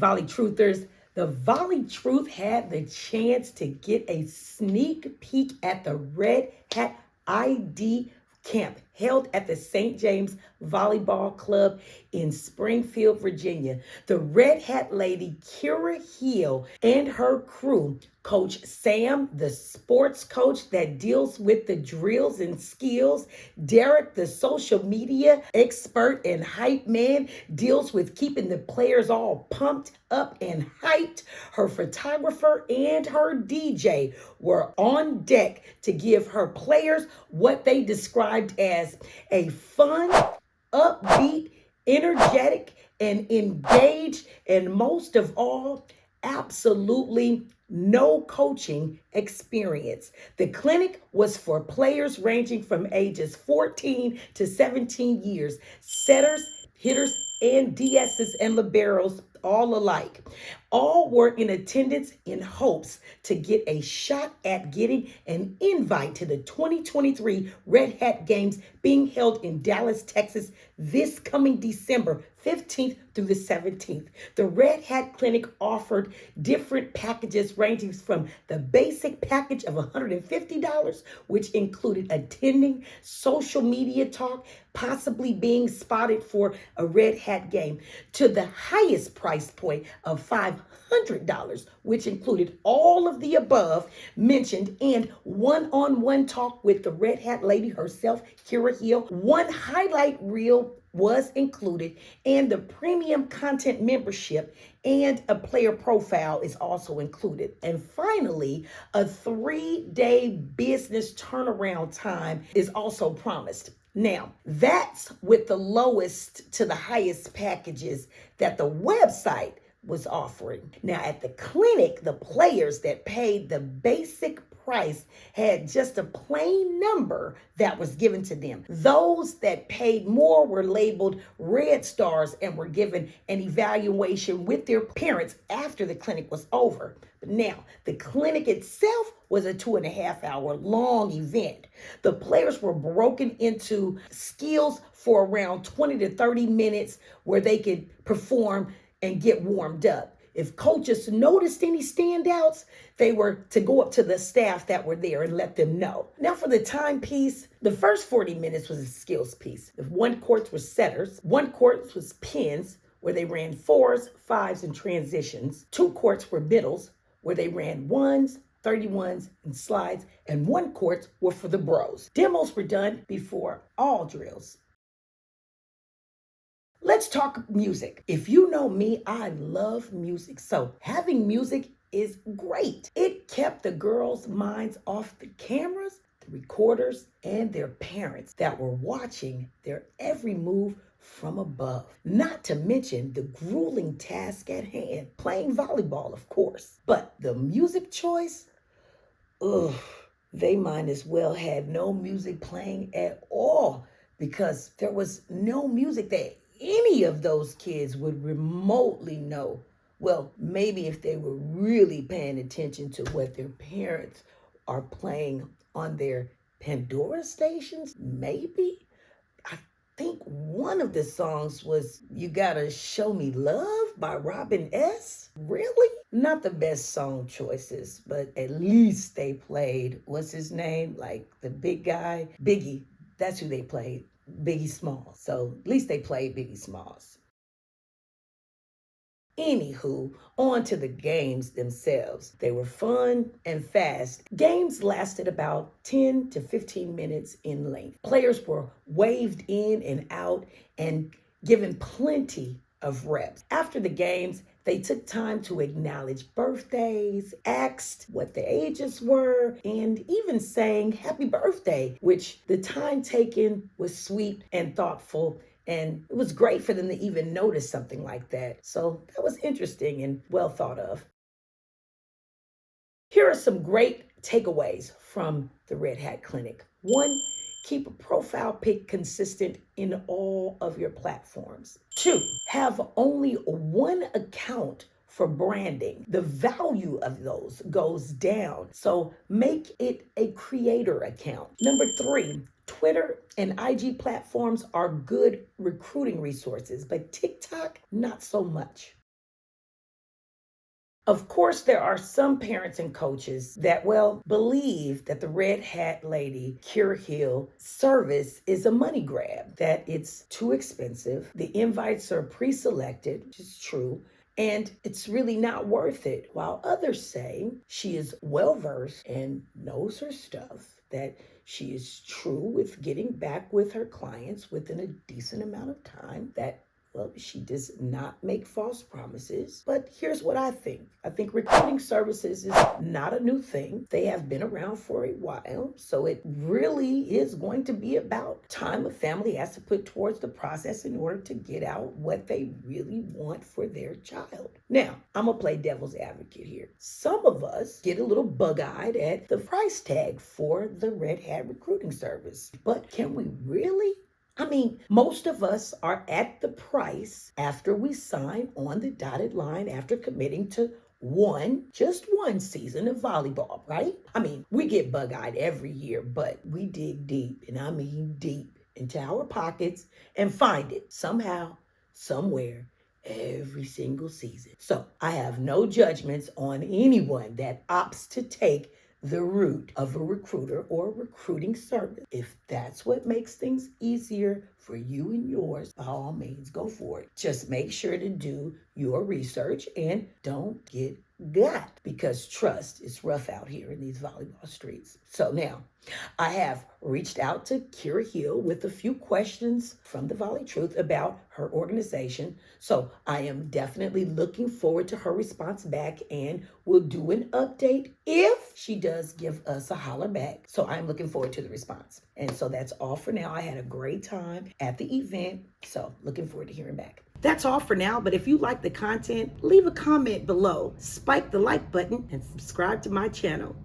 Volley Truthers. The Volley Truth had the chance to get a sneak peek at the Red Hat ID camp held at the St. James Volleyball Club in Springfield, Virginia. The Red Hat lady, Kira Hill, and her crew, Coach Sam, the sports coach that deals with the drills and skills, Derek, the social media expert and hype man, deals with keeping the players all pumped up and hyped. Her photographer and her DJ were on deck to give her players what they described as a fun, upbeat, energetic, and engaged, and most of all, absolutely no coaching experience. The clinic was for players ranging from ages 14 to 17 years, setters, hitters, and DSs and liberos, all alike. All were in attendance in hopes to get a shot at getting an invite to the 2023 Red Hat Games being held in Dallas, Texas this coming December 15th through the 17th. The Red Hat Clinic offered different packages ranging from the basic package of $150, which included attending social media talk, possibly being spotted for a Red Hat game, to the highest price point of $500, which included all of the above mentioned and one-on-one talk with the Red Hat lady herself, Kira Hill. One highlight reel was included, and the premium content membership and a player profile is also included. And finally, a 3-day business turnaround time is also promised. Now, that's with the lowest to the highest packages that the website was offering. Now, at the clinic, the players that paid the basic price had just a plain number that was given to them. Those that paid more were labeled red stars and were given an evaluation with their parents after the clinic was over. But now, the clinic itself was a 2.5-hour long event. The players were broken into skills for around 20 to 30 minutes where they could perform and get warmed up. If coaches noticed any standouts, they were to go up to the staff that were there and let them know. Now for the time piece, the first 40 minutes was a skills piece. If one court was setters, one court was pins, where they ran 4s, 5s, and transitions. 2 courts were middles, where they ran 1s, 31s, and slides, and 1 court were for the bros. Demos were done before all drills. Let's talk music. If you know me, I love music. So having music is great. It kept the girls' minds off the cameras, the recorders, and their parents that were watching their every move from above. Not to mention the grueling task at hand, playing volleyball, of course. But the music choice, they might as well had no music playing at all, because there was no music that any of those kids would remotely know. Well, maybe if they were really paying attention to what their parents are playing on their Pandora stations, maybe. I think one of the songs was You Gotta Show Me Love by Robin S. Really? Not the best song choices, but at least they played, what's his name? Like the big guy, Biggie. That's who they played. Biggie Smalls. So at least they played Biggie Smalls. Anywho, on to the games themselves. They were fun and fast. Games lasted about 10 to 15 minutes in length. Players were waved in and out and given plenty of reps. After the games, they took time to acknowledge birthdays, asked what the ages were, and even sang happy birthday, which the time taken was sweet and thoughtful. And it was great for them to even notice something like that. So that was interesting and well thought of. Here are some great takeaways from the Red Hat Clinic. 1, keep a profile pic consistent in all of your platforms. 2, have only one account for branding. The value of those goes down, so make it a creator account. Number 3, Twitter and IG platforms are good recruiting resources, but TikTok, not so much. Of course, there are some parents and coaches that, well, believe that the Red Hat Lady Cure Hill service is a money grab, that it's too expensive. The invites are pre-selected, which is true, and it's really not worth it. While others say she is well versed and knows her stuff, that she is true with getting back with her clients within a decent amount of time, that well, she does not make false promises. But here's what I think. I think recruiting services is not a new thing. They have been around for a while. So it really is going to be about time a family has to put towards the process in order to get out what they really want for their child. Now, I'm going to play devil's advocate here. Some of us get a little bug-eyed at the price tag for the Red Hat recruiting service. But can we really? I mean, most of us are at the price after we sign on the dotted line after committing to just one season of volleyball, right? I mean, we get bug-eyed every year, but we dig deep, and I mean deep, into our pockets and find it somehow, somewhere, every single season. So I have no judgments on anyone that opts to take the route of a recruiter or recruiting service. If that's what makes things easier for you and yours, by all means, go for it. Just make sure to do your research and don't get got, because trust is rough out here in these volleyball streets. So now, I have reached out to Kira Hill with a few questions from the Volley Truth about her organization. So I am definitely looking forward to her response back, and we'll do an update if she does give us a holler back. So I'm looking forward to the response. And so that's all for now. I had a great time at the event, so looking forward to hearing back. That's all for now, but if you like the content, leave a comment below, spike the like button, and subscribe to my channel.